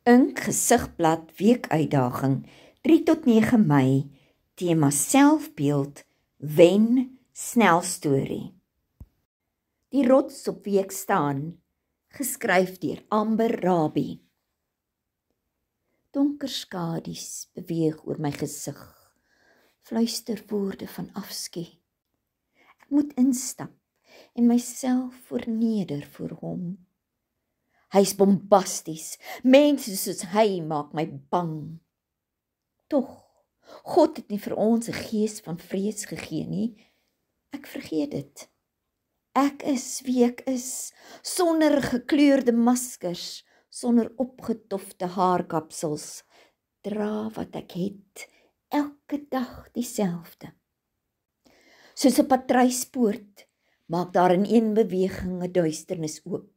Ink Gesigblad weekuitdaging 3 tot 9 Mei, tema selfbeeld, wen, snelstorie. Die rots op wie ek staan, geskryf deur Amber Rabie. Donker skadu's beweeg oor my gesig, fluisterwoorde van afskie. Ek moet instap en myself verneder voor hom. Hy's bombasties, mense soos hy maak my bang. Tog, God het nie vir ons 'n gees van vrees gegee nie. Ek vergeet dit. Ek is wie ek is, sonder gekleurde maskers, sonder opgetofte haarkapsels, dra wat ek het, elke dag dieselfde. Soos 'n patruispoort, maak daar in een beweging 'n duisternis oop.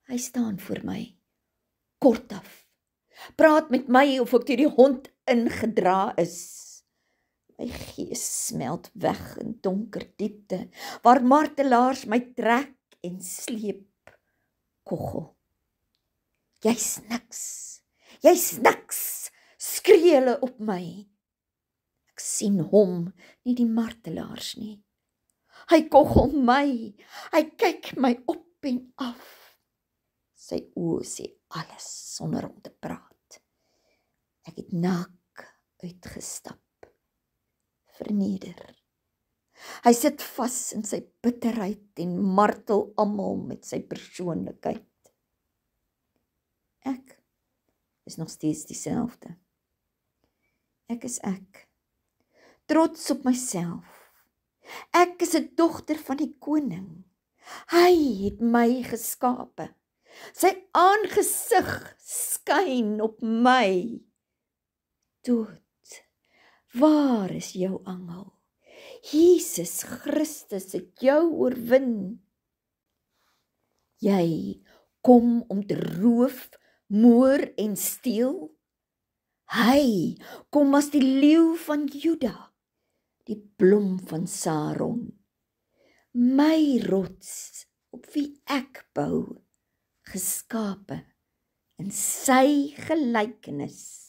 Hy staan voor my, kortaf, praat met my of ek deur die hond ingedra is. My gees smelt weg in donker diepte, waar martelaars my trek en sleep. Koggel. Jy's niks, skree hulle op my. Ek sien hom, nie die martelaars nie. Hy koggel my, hy kyk my op en af. Sy oë sê alles sonder om te praat. Ek het naak uitgestap, verneder. Hy sit vas in sy bitterheid en martel almal met sy persoonlikheid. Ek is nog steeds dieselfde. Ek is ek, trots op myself. Ek is 'n dogter van die koning. Hy het my geskape. Sy aangesig skyn op my. Dood, waar is jou angel? Jesus Christus het jou oorwin. Jy kom om te roof, moor en steel. Hy kom as die leeu van Juda, die blom van Saron. My rots op wie ek bou, geskape in sy gelykenis.